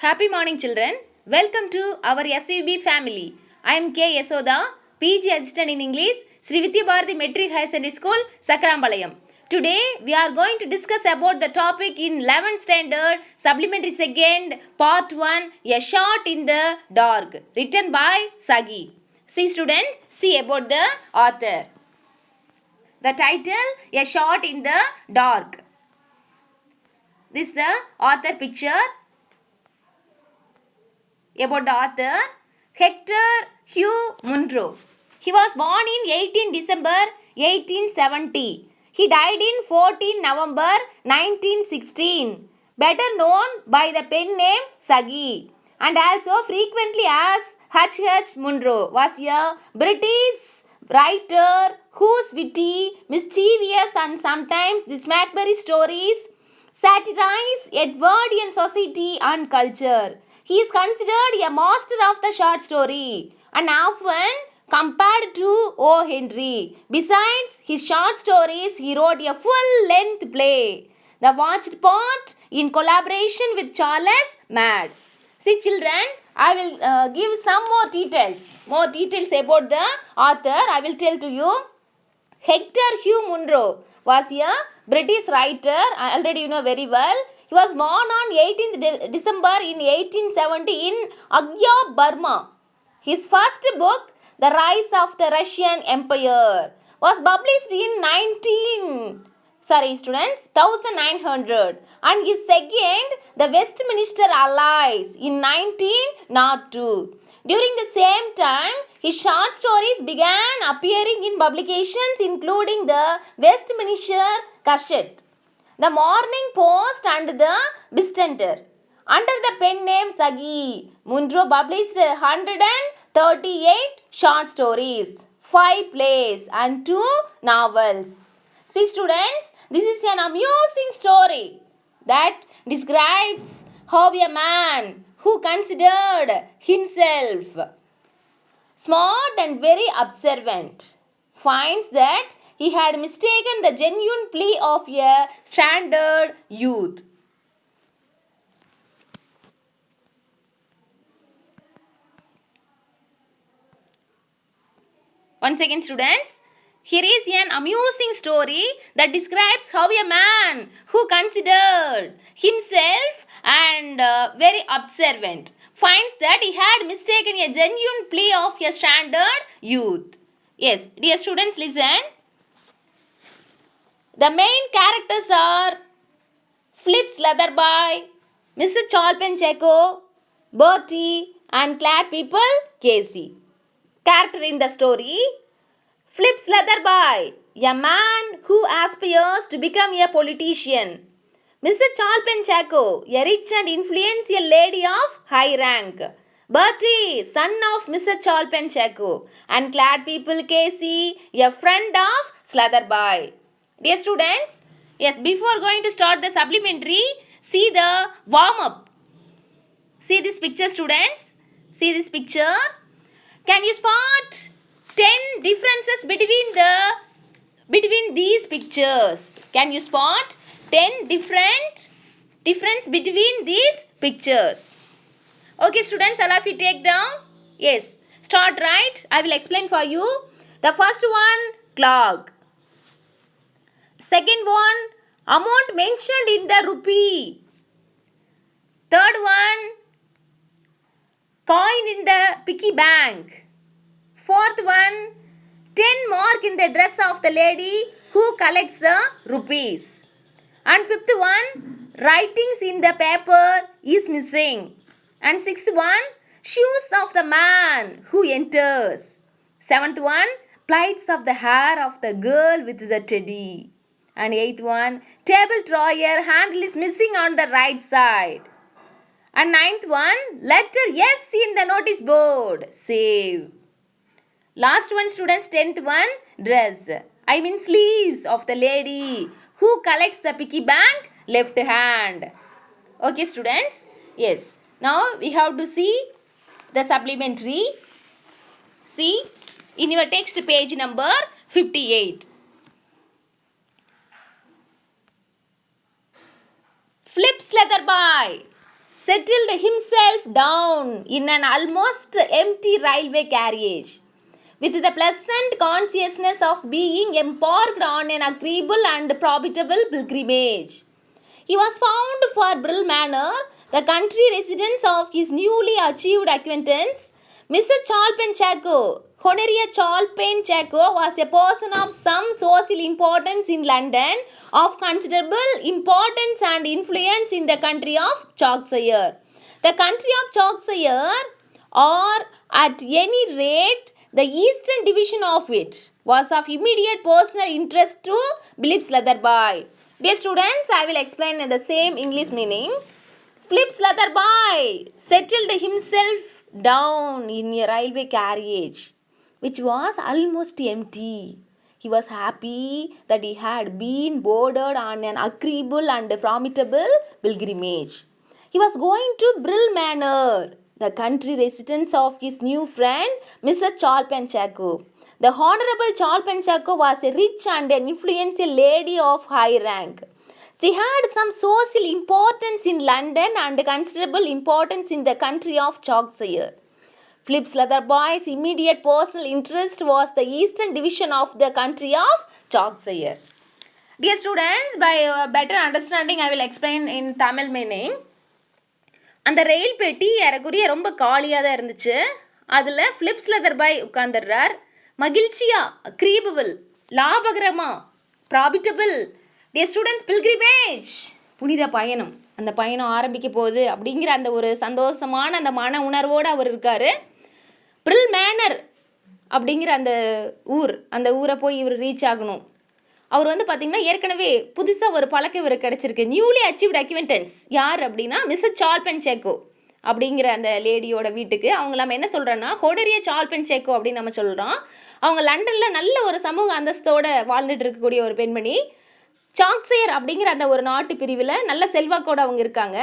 Happy morning, children. Welcome to our SUB family. I am K. Yasoda, PG Assistant in English, Sri Vidya Bharati Metric High Secondary School, Sakrambalayam. Today, we are going to discuss about the topic in 11th standard, Supplementary Second, Part 1, A Shot in the Dark, written by Sagi. See, student, see about the author. The title, A Shot in the Dark. This is the author picture. About the author, Hector Hugh Munro. He was born in 18 December 1870. He died in 14 November 1916. Better known by the pen name Sagi and also frequently as H. Munro, was a British writer whose witty, mischievous and sometimes dismactory stories satirize Edwardian society and culture. He is considered a master of the short story and often compared to O. Henry. Besides his short stories, he wrote a full-length play, The Watched Pot, in collaboration with Charles Mad. See, children, I will give some more details about the author. I will tell to you. Hector Hugh Munro was a British writer, already you know very well. He was born on 18th December in 1870 in Agya, Burma. His first book, The Rise of the Russian Empire, was published in 1900 and his second, The Westminster Allies, in 1902. During the same time, his short stories began appearing in publications including the Westminster Gazette, the Morning Post and the Dissenter. Under the pen name Sagi, Munro published 138 short stories, 5 plays and 2 novels. See students, this is an amusing story that describes how a man who considered himself smart and very observant finds that he had mistaken the genuine plea of a stranded youth. Once again, students, here is an amusing story that describes how a man who considered himself and very observant finds that he had mistaken a genuine plea of a stranded youth. Yes, dear students, listen. The main characters are Phillips Leatherby, Mr. Chalpencheco, Bertie and Clad People Casey. Character in the story, Phillips Leatherby, a man who aspires to become a politician. Mr. Chalpencheco, a rich and influential lady of high rank. Bertie, son of Mr. Chalpencheco. And Clad People Casey, a friend of Slatherby. Dear students, yes, before going to start the supplementary, see the warm-up. See this picture, students. See this picture. Can you spot 10 differences between these pictures? Can you spot 10 difference between these pictures? Okay, students, all of you take down. Yes, start right. I will explain for you. The first one, clock. Second one, amount mentioned in the rupee. Third one, coin in the piggy bank. Fourth one, 10 mark in the dress of the lady who collects the rupees. And fifth one, writings in the paper is missing. And sixth one, shoes of the man who enters. Seventh one, plaits of the hair of the girl with the teddy. And eighth one, table drawer handle is missing on the right side. And ninth one, letter S in the notice board. Save. Last one, students, 10th one, dress. I mean sleeves of the lady who collects the piggy bank left hand. Okay, students? Yes. Now we have to see the supplementary. See in your text page number 58. Phillips Leatherby settled himself down in an almost empty railway carriage, with the pleasant consciousness of being embarked on an agreeable and profitable pilgrimage. He was found for Brill Manor, the country residence of his newly achieved acquaintance, Mr. Chalpen Chaco. Honoria Chalpen Chaco was a person of some social importance in London, of considerable importance and influence in the country of Yorkshire. The country of Yorkshire, or at any rate, the eastern division of it, was of immediate personal interest to Phillips Leatherby. Dear students, I will explain the same English meaning. Phillips Leatherby settled himself down in a railway carriage which was almost empty. He was happy that he had been boarded on an agreeable and formidable pilgrimage. He was going to Brill Manor, the country residence of his new friend, Mr. Chalpen Chaco. The Honorable Chalpen Chaco was a rich and an influential lady of high rank. She had some social importance in London and considerable importance in the country of Yorkshire. Phillips Leatherby's immediate personal interest was the eastern division of the country of Yorkshire. Dear students, by better understanding, I will explain in Tamil meaning. அந்த ரயில் பெட்டி ஏறக்குறைய ரொம்ப காலியாக தான் இருந்துச்சு. அதில் Philips லெதர்பாய் உட்காந்துடுறார். மகிழ்ச்சியாக, அக்ரீபபிள், லாபகரமாக, ப்ராபிட்டபிள். டியர் ஸ்டூடெண்ட்ஸ், பில்கிரிமேஜ், புனித பயணம். அந்த பயணம் ஆரம்பிக்க போகுது அப்படிங்கிற அந்த ஒரு சந்தோஷமான அந்த மன உணர்வோடு அவர் இருக்கார். பிரில் மேனர் அப்படிங்கிற அந்த ஊரை போய் இவர் ரீச் ஆகணும். அவர் பார்த்திங்கன்னா ஏற்கனவே புதுசாக ஒரு பழக்கம் இவருக்கு கிடச்சிருக்கு. நியூலி அச்சீவ்ட் அக்விண்டன்ஸ் யார் அப்படின்னா மிஸ்ஸஸ் சால்பன் சேக்கோ அப்படிங்கிற அந்த லேடியோட வீட்டுக்கு அவங்க நம்ம என்ன சொல்கிறோன்னா ஹோடரியா சால்பன் சேக்கோ அப்படின்னு நம்ம சொல்கிறோம். அவங்க லண்டனில் நல்ல ஒரு சமூக அந்தஸ்தோடு வாழ்ந்துட்டு இருக்கக்கூடிய ஒரு பெண்மணி. சாக்சையர் அப்படிங்கிற அந்த ஒரு நாட்டு பிரிவில் நல்ல செல்வாக்கோடு அவங்க இருக்காங்க.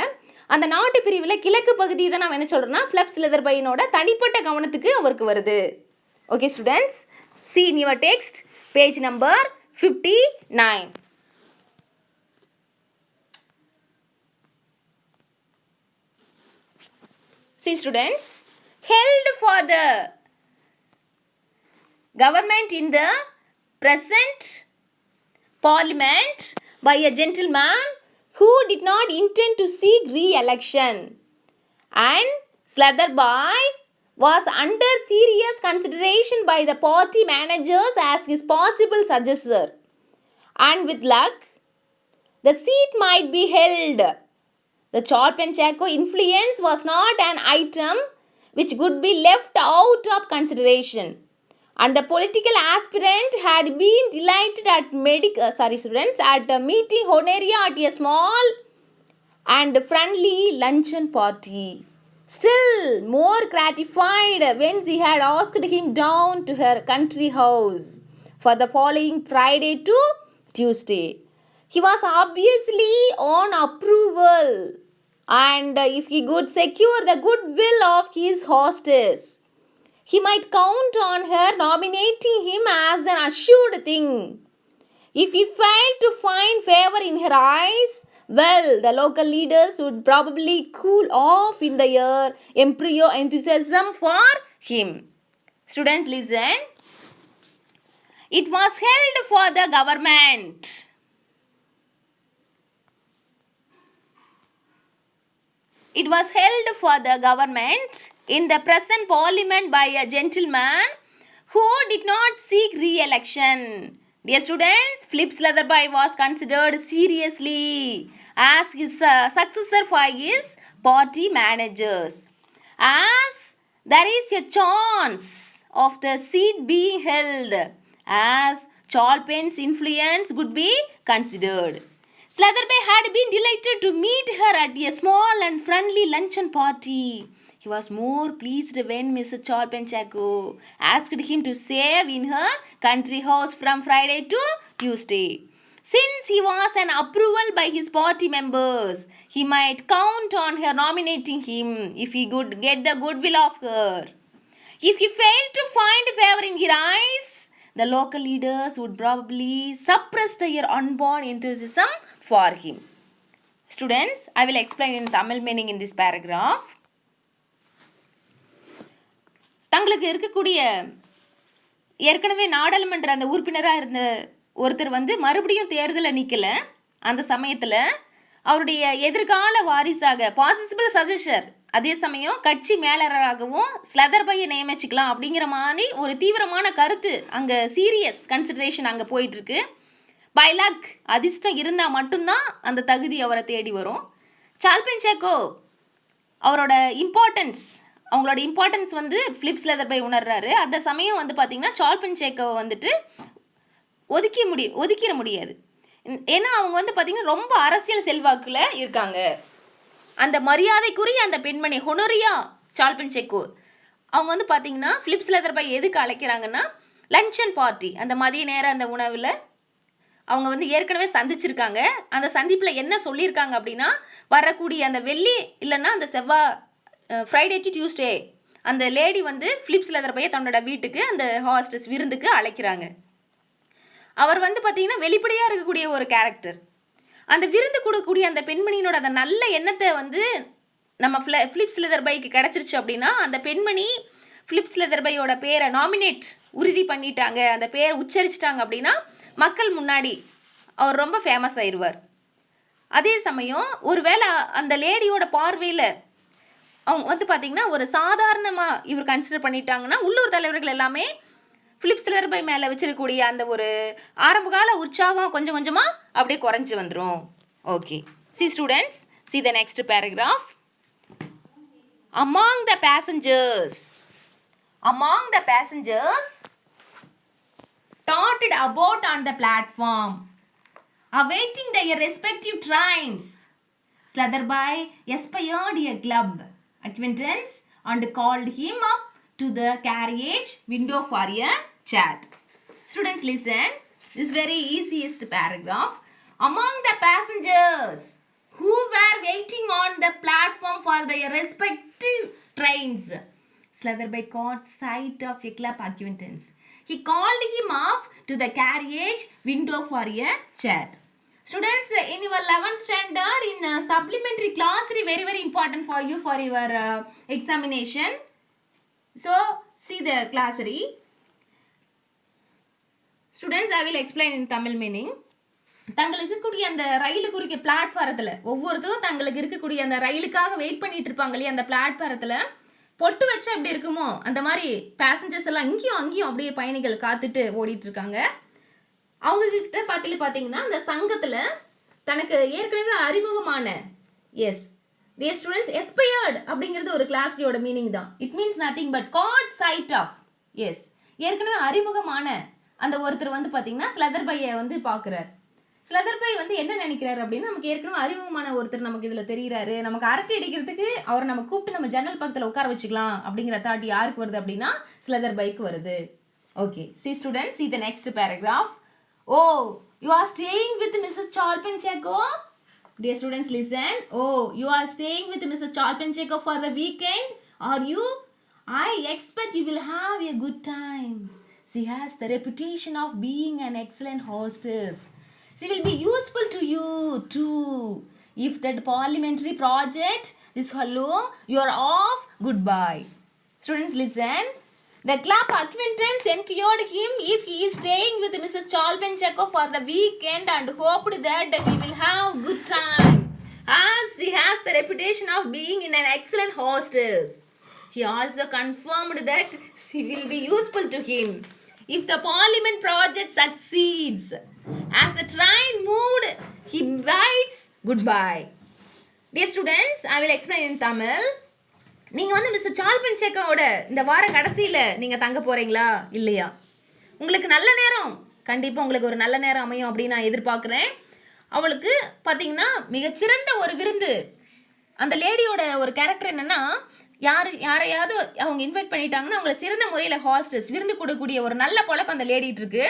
அந்த நாட்டு பிரிவில் கிழக்கு பகுதி தான் நம்ம என்ன சொல்கிறோன்னா ஃபிலிப்ஸ் லெதர்பைனோட தனிப்பட்ட கவனத்துக்கு அவருக்கு வருது. Okay students, see in your text page number 59. See students, held for the government in the present parliament by a gentleman who did not intend to seek re-election, and Leatherby was under serious consideration by the party managers as his possible successor, and with luck, the seat might be held. The Chalpen Chaco influence was not an item which could be left out of consideration, and the political aspirant had been delighted at meeting Honoria at a small and friendly luncheon party. Still more gratified when she had asked him down to her country house for the following Friday to Tuesday. He was obviously on approval, and if he could secure the goodwill of his hostess, he might count on her nominating him as an assured thing. If he failed to find favor in her eyes, well, the local leaders would probably cool off in their embryo enthusiasm for him. Students, listen. It was held for the government. It was held for the government in the present parliament by a gentleman who did not seek re-election. Dear students, Phillips Leatherby was considered seriously as his successor by his party managers, as there is a chance of the seat being held, as Chalpen's influence could be considered. Leatherby had been delighted to meet her at a small and friendly luncheon party. He was more pleased when Mrs. Chalpen Chaco asked him to save in her country house from Friday to Tuesday. Since he was an approval by his party members, he might count on her nominating him if he could get the goodwill of her. If he failed to find favor in her eyes, the local leaders would probably suppress their unborn enthusiasm for him. Students, I will explain in Tamil meaning in this paragraph. தங்களுக்கு இருக்கக்கூடிய ஏற்கனவே நாடாளுமன்ற அந்த உறுப்பினராக இருந்த ஒருத்தர் வந்து மறுபடியும் தேர்தலை நிற்கல. அந்த சமயத்தில் அவருடைய எதிர்கால வாரிசாக பாசிபிள் சஜஷர், அதே சமயம் கட்சி மேலராகவும் ஸ்லதர்பையை நியமிச்சிக்கலாம் அப்படிங்கிற மாதிரி ஒரு தீவிரமான கருத்து அங்கே சீரியஸ் கன்சிடரேஷன் அங்கே போயிட்டுருக்கு. பை லக், அதிர்ஷ்டம் இருந்தால் மட்டும்தான் அந்த தகுதி அவரை தேடி வரும். சால்பின் சேக்கோ அவரோட அவங்களோட இம்பார்ட்டன்ஸ் வந்து ஃபிலிப் ஸ்லதர்பை உணர்றாரு. அந்த சமயம் வந்து பார்த்திங்கன்னா சால்பின் சேக்கோவை வந்துட்டு ஒதுக்கிட முடியாது. ஏன்னா அவங்க வந்து பார்த்திங்கன்னா ரொம்ப அரசியல் செல்வாக்கில் இருக்காங்க. அந்த மரியாதைக்குரிய அந்த பெண்மணி ஹொனோரியா சால்பின் சேக்கோ அவங்க வந்து பார்த்திங்கன்னா ஃபிலிப் ஸ்லதர்பை எதுக்கு அழைக்கிறாங்கன்னா, லஞ்சன் பார்ட்டி, அந்த மதிய நேரம் அந்த உணவில் அவங்க வந்து ஏற்கனவே சந்திச்சிருக்காங்க. அந்த சந்திப்பில் என்ன சொல்லியிருக்காங்க அப்படின்னா, வரக்கூடிய அந்த வெள்ளி இல்லைன்னா அந்த ஃப்ரைடே டு டியூஸ்டே அந்த லேடி வந்து ஃபிலிப் ஸ்லதர்பையை தன்னோட வீட்டுக்கு அந்த ஹாஸ்டஸ் விருந்துக்கு அழைக்கிறாங்க. அவர் வந்து பார்த்திங்கன்னா வெளிப்படையாக இருக்கக்கூடிய ஒரு கேரக்டர். அந்த விருந்து கொடுக்கக்கூடிய அந்த பெண்மணியினோட அந்த நல்ல எண்ணத்தை வந்து நம்ம ஃபிலிப் ஸ்லதர்பைக்கு கிடச்சிருச்சு அப்படின்னா, அந்த பெண்மணி ஃபிலிப் ஸ்லதர்பையோட பேரை உறுதி பண்ணிட்டாங்க, அந்த பேரை உச்சரிச்சிட்டாங்க அப்படின்னா மக்கள் முன்னாடி அவர் ரொம்ப ஃபேமஸ் ஆயிடுவார். அதே சமயம் ஒருவேளை அந்த லேடியோட பார்வையில் அவங்க வந்து பார்த்திங்கன்னா ஒரு சாதாரணமாக இவர் கன்சிடர் பண்ணிட்டாங்கன்னா, உள்ளூர் தலைவர்கள் எல்லாமே ஃபிலிப் ஸ்லதர்பை மேலே வச்சிருக்கக்கூடிய அந்த ஒரு ஆரம்பகால உற்சாகம் கொஞ்சம் கொஞ்சமாக அப்படியே குறைஞ்சி வந்துடும். Okay, C students, C the next paragraph. Among the passengers started about on the platform, awaiting their respective trains. Slutherby espied a club acquaintance and called him up to the carriage window for a chat. Students, listen. This is very easiest paragraph. Among the passengers who were waiting on the platform for their respective trains, Slutherby caught sight of a club acquaintance. He called him off to the carriage window for a chat. Students, in your 11th standard, in supplementary glossary, very very important for you for your examination. So, see the glossary. Students, I will explain in Tamil meaning. தங்களுக்கு இருக்கக்கூடிய அந்த rail குறிக்க பிளாட்ஃபாரத்தில் ஒவ்வொருத்தரும் தங்களுக்கு இருக்கக்கூடிய அந்த ரயிலுக்காக wait பண்ணிட்டு இருப்பாங்க இல்லையா, அந்த பிளாட்ஃபாரத்தில் பொட்டு வச்சா எப்படி இருக்குமோ அந்த மாதிரி பேசஞ்சர்ஸ் எல்லாம் இங்கேயும் அங்கேயும் அப்படியே பயணிகள் காத்துட்டு ஓடிட்டு இருக்காங்க. அவங்கக்கிட்ட பார்த்தீங்கன்னா அந்த சங்கத்தில் தனக்கு ஏற்கனவே அறிமுகமான டியர் ஸ்டூடெண்ட்ஸ், எஸ்பயர்ட் அப்படிங்கிறது ஒரு கிளாஸியோட மீனிங் தான். It means nothing but got side off. ஏற்கனவே அறிமுகமான அந்த ஒருத்தர் வந்து பார்த்தீங்கன்னா ஸ்லதர்பையை வந்து பார்க்குறார். ஸ்லதர்பை வந்து என்ன நினைக்கிறாரு அப்படின்னா, நமக்கு ஏற்கனவே அறிமுகமான ஒருத்தர் நமக்கு இதில் தெரிகிறாரு, நமக்கு அரட்டை அடிக்கிறதுக்கு அவரை நம்ம கூப்பிட்டு நம்ம ஜன்னல் பக்கத்தில் உட்கார வச்சுக்கலாம் அப்படிங்கிற தாட் யாருக்கு வருது அப்படின்னா ஸ்லதர்பைக்கு வருது. Okay, see student, see the next paragraph. Oh, you are staying with Mrs சால்பின் சேக்கோ. Dear students, listen. Oh, you are staying with Mrs. Chalpencheko for the weekend? Are you? I expect you will have a good time. She has the reputation of being an excellent hostess. She will be useful to you too. If that parliamentary project is hello, you are off. Goodbye. Students, listen. The club acquaintance enquired him if he is staying with Mrs. Chalpencheko for the weekend and hoped that he will have good time, as he has the reputation of being an excellent hostess. He also confirmed that she will be useful to him if the parliament project succeeds. As the train moved, he bids goodbye. Dear students, I will explain in Tamil. நீங்கள் வந்து mister சால்பன்சேக்கோட இந்த வார கடைசியில் நீங்கள் தங்க போகிறீங்களா இல்லையா? உங்களுக்கு நல்ல நேரம், கண்டிப்பாக உங்களுக்கு ஒரு நல்ல நேரம் அமையும் அப்படின்னு நான் எதிர்பார்க்குறேன். அவளுக்கு பார்த்தீங்கன்னா மிகச்சிறந்த ஒரு விருந்து. அந்த லேடியோட ஒரு கேரக்டர் என்னென்னா, யாரையாவது அவங்க இன்வைட் பண்ணிட்டாங்கன்னா அவங்கள சிறந்த முறையில் ஹாஸ்டஸ் விருந்து கொடுக்கக்கூடிய ஒரு நல்ல பழக்கம் அந்த லேடிட்டு இருக்கு.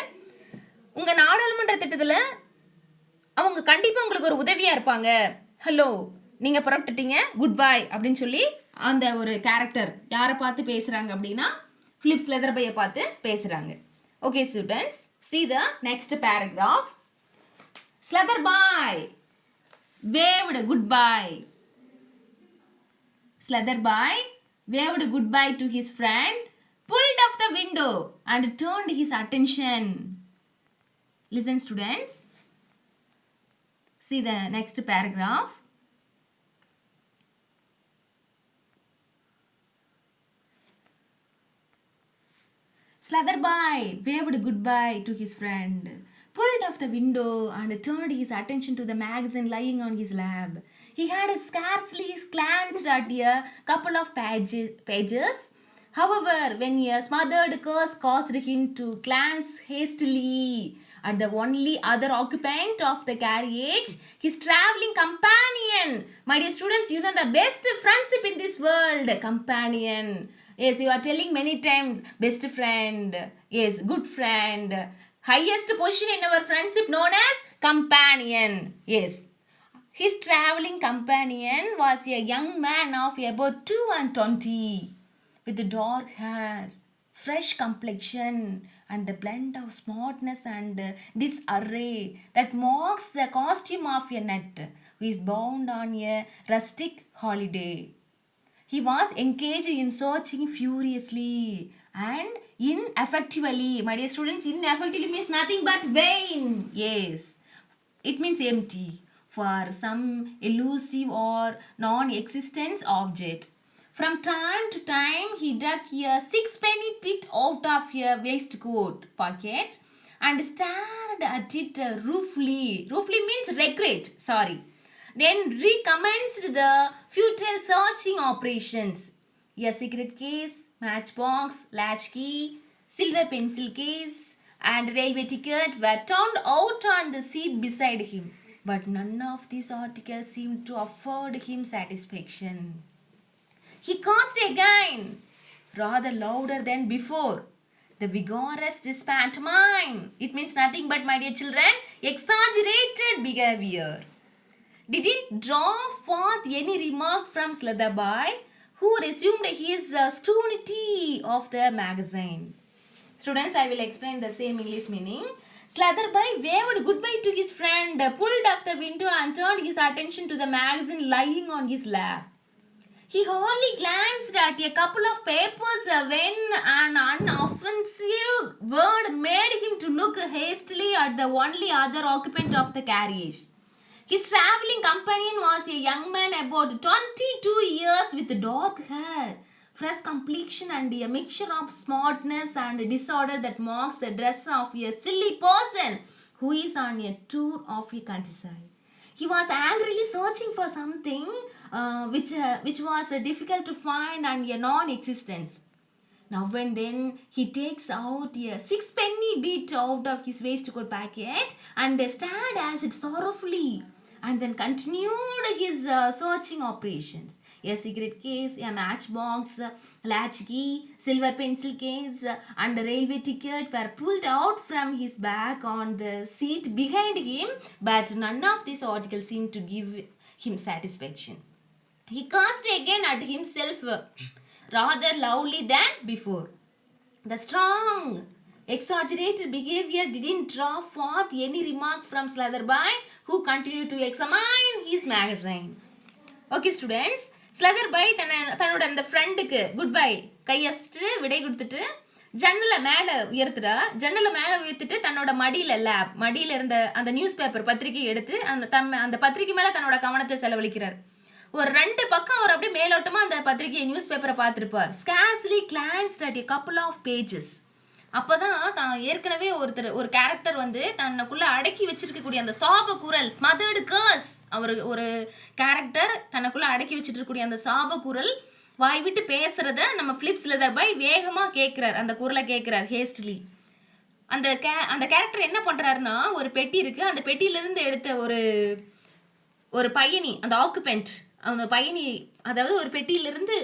உங்கள் நாடாளுமன்ற திட்டத்தில் அவங்க கண்டிப்பாக உங்களுக்கு ஒரு உதவியாக இருப்பாங்க. ஹலோ, நீங்கள் புறப்பட்டுட்டீங்க, குட் பாய் அப்படின்னு சொல்லி அந்த ஒரு கேரக்டர் யாரை பார்த்து பேசுகிறாங்க அப்படின்னா ஃபிலிப் ஸ்லதர்பையை பார்த்து பேசுகிறாங்க. Okay students, see the next paragraph. Slutherby waved goodbye. Slutherby waved goodbye to his friend, pulled off the window and turned his attention. Listen, students. See the next paragraph. Slutherby waved goodbye to his friend, pulled off the window and turned his attention to the magazine lying on his lap. He had scarcely glanced at a couple of pages. However, when a smothered curse caused him to glance hastily at the only other occupant of the carriage, his traveling companion. My dear students, you know the best friendship in this world, companion. Yes, you are telling many times, best friend. Yes, good friend. Highest position in our friendship known as companion. Yes. His traveling companion was a young man of about 22, with dark hair, fresh complexion, and a blend of smartness and disarray that marks the costume of a nut who is bound on a rustic holiday. He was engaged in searching furiously and ineffectively. My dear students, ineffectively means nothing but vain. Yes, it means empty for some elusive or non-existent object. From time to time, he dug a sixpenny bit out of a waistcoat pocket and stared at it ruefully. Ruefully means regret. Sorry. Then recommenced the futile searching operations. A cigarette case, matchbox, latchkey, silver pencil case, and railway ticket were turned out on the seat beside him. But none of these articles seemed to afford him satisfaction. He cursed again, rather louder than before. The vigorous this pantomime. It means nothing but, my dear children, exaggerated behavior. Didn't draw forth any remark from Slutherby, who resumed his scrutiny of the magazine. Students, I will explain the same English meaning. Slutherby waved goodbye to his friend, pulled off the window and turned his attention to the magazine lying on his lap. He hardly glanced at a couple of papers when an unoffensive word made him to look hastily at the only other occupant of the carriage. His traveling companion was a young man about 22 years with dark hair, fresh complexion and a mixture of smartness and disorder that marks the dress of a silly person who is on a tour of a countryside. He was angrily searching for something which was difficult to find and a non-existence. Now and then he takes out a sixpenny bit out of his waistcoat pocket and stared at it sorrowfully, and then continued his searching operations. A cigarette case, a matchbox, latchkey, silver pencil case, and a railway ticket were pulled out from his bag on the seat behind him, but none of these articles seemed to give him satisfaction. He cursed again at himself rather loudly than before. The strong, exaggerated behavior didn't draw forth any remark from Slutherby, who continued to examine his magazine. Okay, students. Slutherby தன்னோட அந்த ஃப்ரெண்டுக்கு good bye கையசிட்டு விடை கொடுத்துட்டு ஜன்னலை மேலே உயர்த்திட்டு தன்னோட மடியில் இருந்த அந்த நியூஸ் பேப்பர் பத்திரிகை எடுத்து அந்த பத்திரிகை மேலே தன்னோட கவனத்தை செலவழிக்கிறார். ஒரு 2 பக்கம் அவர் அப்படியே மேலோட்டமாக அந்த பத்திரிகை நியூஸ் பேப்பரை பார்த்துருப்பார். Scarcely glanced at a couple of pages. அப்போ தான் ஏற்கனவே ஒரு கேரக்டர் தன்னைக்குள்ளே அடக்கி வச்சிருக்கக்கூடிய அந்த சாப குரல், ஸ்மதர்டு கர்ஸ், ஒரு கேரக்டர் தனக்குள்ளே அடக்கி வச்சுட்டு இருக்கக்கூடிய அந்த சாப குரல் வாய் விட்டு பேசுகிறத நம்ம ஃபிலிப் ஸ்லெதர்பை வேகமாக கேட்குறார். அந்த குரலை கேட்குறார் ஹேஸ்ட்லி. அந்த கேரக்டர் என்ன பண்ணுறாருன்னா, ஒரு பெட்டி இருக்குது, அந்த பெட்டியிலேருந்து எடுத்த ஒரு பயணி, அந்த ஆக்குபெண்ட், அந்த பயணி, அதாவது ஒரு பெட்டியிலிருந்து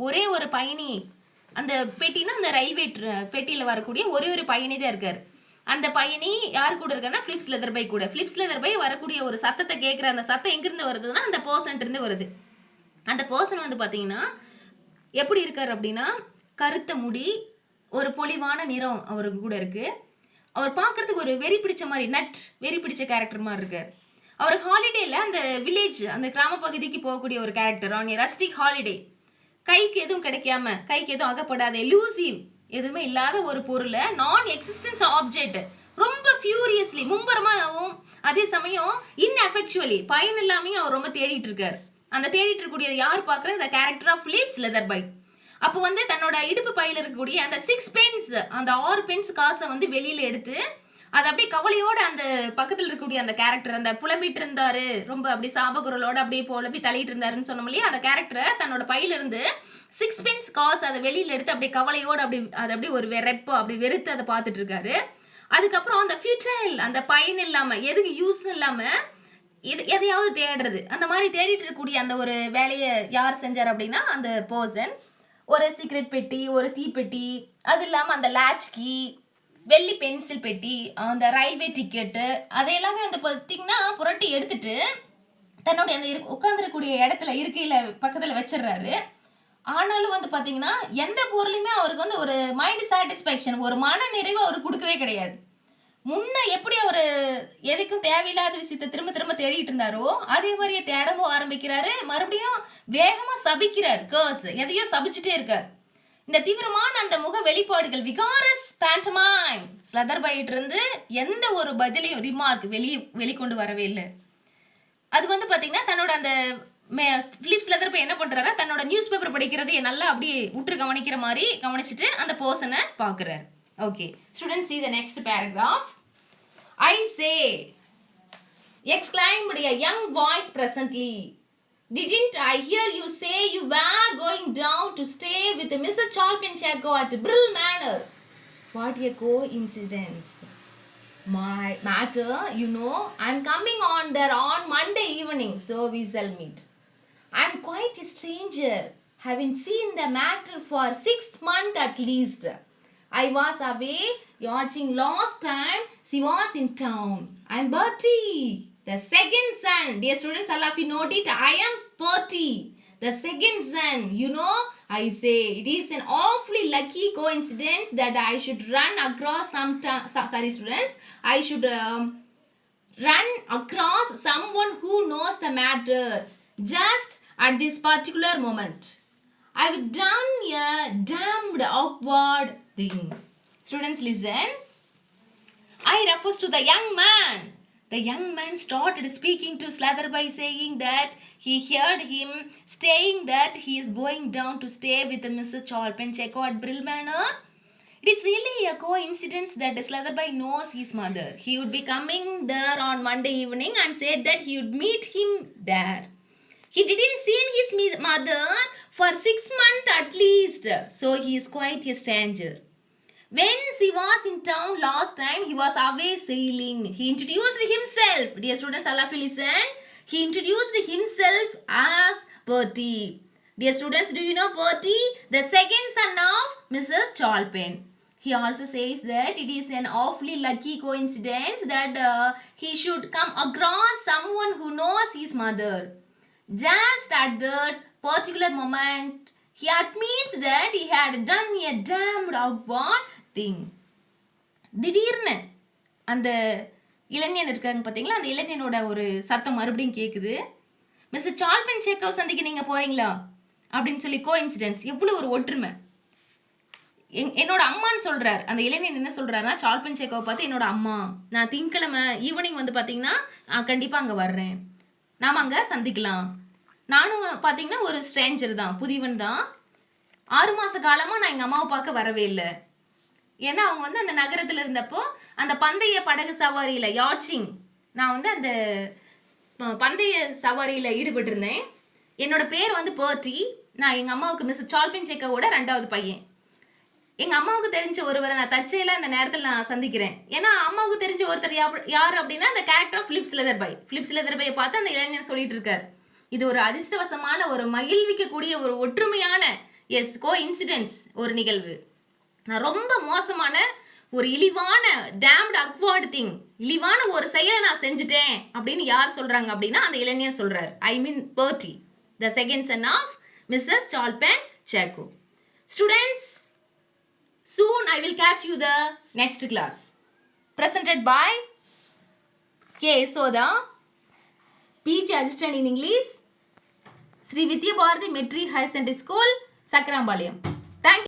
ஒரே ஒரு பயணி, அந்த பெட்டினா அந்த ரயில்வே பெட்டியில் வரக்கூடிய ஒரு பயணி தான் இருக்கார். அந்த பயணி யார் கூட இருக்காருன்னா ஃபிலிப் ஸ்லெதர்பை கூட. ஃபிலிப் ஸ்லெதர்பை வரக்கூடிய ஒரு சத்தத்தை கேட்குற அந்த சத்தம் எங்கேருந்து வருதுன்னா அந்த பர்சன்ட்ருந்து வருது. அந்த பர்சன் பார்த்தீங்கன்னா எப்படி இருக்கார் அப்படின்னா, கருத்த முடி, ஒரு பொலிவான நிறம் அவருக்கு கூட இருக்குது. அவர் பார்க்குறதுக்கு ஒரு வெறி பிடிச்ச மாதிரி, வெறி பிடிச்ச கேரக்டர் மாதிரி இருக்கார். அவர் ஹாலிடேல அந்த வில்லேஜ் அந்த கிராம பகுதிக்கு போகக்கூடிய ஒரு கேரக்டர் ஆன் ரஸ்டிக் ஹாலிடே. கைக்கு எதுவும் கிடைக்காம, கைக்கு எதுவும் அகப்படாத, எலூசிவ் எதுவுமே இல்லாத ஒரு பொருளை, நான் எக்ஸிஸ்டன்ஸ் ஆப்ஜெக்ட் ரொம்ப ஃபியூரியஸ்லி மும்பரமாகவும் அதே சமயம் இன்எஃபெக்சுவலி பயன் இல்லாமையும் அவர் ரொம்ப தேடிட்டு இருக்காரு. அந்த தேடிட்டு இருக்கக்கூடிய யார் பார்க்குற இந்த கேரக்டர் ஆஃப் பிலிப்ஸ் லெதர்பை. அப்போ வந்து தன்னோட இடுப்பு பையில இருக்கக்கூடிய அந்த 6 பென்ஸ், அந்த 6 பென்ஸ் காசை வந்து வெளியில எடுத்து அது அப்படியே கவலையோட அந்த பக்கத்தில் இருக்கக்கூடிய அந்த கேரக்டர் அந்த புலம்பிட்டு இருந்தாரு, ரொம்ப அப்படி சாபகுரலோட அப்படியே புலம்பி தள்ளிட்டு இருந்தாருன்னு சொன்னோம் இல்லையா, அந்த கேரக்டரை தன்னோட பையில இருந்து 6 பென்ஸ் காசு அதை வெளியில எடுத்து அப்படியே கவலையோட அப்படி அது அப்படியே ஒரு வெறுப்பு அப்படி வெறுத்து அதை பார்த்துட்டு இருக்காரு. அதுக்கப்புறம் அந்த ஃபியூட்டைல், அந்த பயன் இல்லாம எதுக்கு யூஸ் இல்லாம எதையாவது தேடுறது, அந்த மாதிரி தேடிட்டு இருக்கக்கூடிய அந்த ஒரு வேலையை யார் செஞ்சார் அப்படின்னா அந்த பர்சன். ஒரு சீக்ரெட் பெட்டி, ஒரு தீப்பெட்டி, அது இல்லாமல் அந்த லேட்ச் கீ, வெள்ளி பென்சில் பெட்டி, அந்த ரயில்வே டிக்கெட்டு, அதையெல்லாமே வந்து பார்த்தீங்கன்னா புரட்டி எடுத்துட்டு தன்னுடைய அந்த உட்காந்துருக்கூடிய இடத்துல இருக்கையில் பக்கத்தில் வச்சிடுறாரு. ஆனாலும் வந்து பார்த்தீங்கன்னா எந்த பொருளையுமே அவருக்கு வந்து ஒரு மைண்ட் சாட்டிஸ்ஃபேக்ஷன், ஒரு மன நிறைவு அவருக்கு கொடுக்கவே கிடையாது. முன்ன எப்படி அவர் எதுக்கும் தேவையில்லாத விஷயத்தை திரும்ப திரும்ப தேடிட்டு இருந்தாரோ அதே மாதிரியே தேடவும் ஆரம்பிக்கிறாரு. மறுபடியும் வேகமா சபிக்கிறார், கர்ஸ் எதையோ சபிச்சுட்டே இருக்கார். இந்த தீவிரமான அந்த முக வெளிப்பாடுகள், விகாரஸ் பேண்டமைம் ஸ்லதர்பைட் இருந்து எந்த ஒரு பதிலையும் ரிமார்க் வெளிக்கொண்டு வரவே இல்லை. அது வந்து பாத்தீங்கன்னா தன்னோட அந்த பிலிப்ஸ் லெதர்பை என்ன பண்றாரு, தன்னோட நியூஸ் பேப்பர் படிக்கிறதை நல்லா அப்படியே உற்று கவனிக்கிற மாதிரி கவனிச்சுட்டு அந்த பர்சனை பாக்குறாரு. Okay, students, see the next paragraph. I say, exclaimed a young voice presently. Didn't I hear you say you were going down to stay with Mr. Chalpinchako at Brill Manor? What a coincidence. My matter, you know, I'm coming on there on Monday evening, so we shall meet. I'm quite a stranger, having seen the matter for 6 months at least. I was away watching last time she was in town. I'm Bertie, the second son. Dear students, all of you note it. I am Bertie, the second son. You know, I say it is an awfully lucky coincidence that I should run across sorry students, I should run across someone who knows the matter just at this particular moment. I've done a damned awkward thing. Students, listen. I refers to the young man. The young man started speaking to Slatherby, saying that he heard him saying that he is going down to stay with Mrs. Chalpinchako at Brill Manor. It is really a coincidence that Slatherby knows his mother. He would be coming there on Monday evening and said that he would meet him there. He didn't see his mother for 6 months at least, so he is quite a stranger. When he was in town last time, he was away sailing. He introduced himself. Dear students, all of you listen. He introduced himself as Bertie. Dear students, do you know Bertie? The second son of Mrs. Chalpin. He also says that it is an awfully lucky coincidence that he should come across someone who knows his mother. Just at that particular moment, he admits that he had done a damned awkward thing. திடீர்னு அந்த இளைஞன் இருக்காங்க பார்த்தீங்களா, அந்த இளைஞனோட ஒரு சத்தம் மறுபடியும் கேட்குது. மிஸ்டர் சால்பின்சேக்கோ சந்திக்க நீங்கள் போகிறீங்களா அப்படின்னு சொல்லி கோஇன்சிடென்ஸ். எவ்வளோ ஒரு ஒற்றுமை. என்னோட அம்மான்னு சொல்கிறார் அந்த இளைஞன். என்ன சொல்கிறாருன்னா, சால்பின்சேக்கோவை பார்த்து என்னோட அம்மா, நான் திங்கக்கிழமை ஈவினிங் வந்து பார்த்தீங்கன்னா கண்டிப்பாக அங்கே வர்றேன், நாம் அங்கே சந்திக்கலாம். நானும் பார்த்தீங்கன்னா ஒரு ஸ்ட்ரேஞ்சர் தான், புதிவன் தான். 6 மாத காலமாக நான் எங்கள் அம்மாவை பார்க்க வரவே இல்லை. ஏன்னா அவங்க வந்து அந்த நகரத்தில் இருந்தப்போ அந்த பந்தய படகு சவாரியில் யாட்சிங், நான் வந்து அந்த பந்தய சவாரியில் ஈடுபட்டிருந்தேன். என்னோட பேர் வந்து பர்ட்டி. நான் எங்கள் அம்மாவுக்கு மிஸ் சால்பின்சேக்கோவோட 2வது பையன். எங்கள் அம்மாவுக்கு தெரிஞ்ச ஒருவரை நான் தற்செயலாக அந்த நேரத்தில் நான் சந்திக்கிறேன். ஏன்னா அம்மாவுக்கு தெரிஞ்ச ஒருத்தர் யார் அப்படின்னா அந்த கேரக்டர் ஆஃப் பிலிப்ஸ் லெதர்பை. பிலிப்ஸ் லெதர்பையை பார்த்து அந்த இளைஞர் சொல்லிட்டு இருக்கார். இது ஒரு அதிர்ஷ்டவசமான, ஒரு மகிழ்விக்கக்கூடிய, ஒரு ஒற்றுமையான கோஇன்சிடென்ஸ் ஒரு நிகழ்வு. நான் ரொம்ப மோசமான ஒரு இழிவான டேம்ட் அக்வார்ட் திங், இழிவான ஒரு செயலை நான் செஞ்சுட்டேன் அப்படின்னு யார் சொல்றாங்க அப்படின்னா அந்த இளைஞர் சொல்றார். I mean Bertie, the second son of Mrs சால்பின்சேக்கோ. Students, soon I will catch you the next class. Presented by K. Soda. Speech assistant in English, Sri Vidya Bharati Metric Higher Secondary School, Sakrambalayam.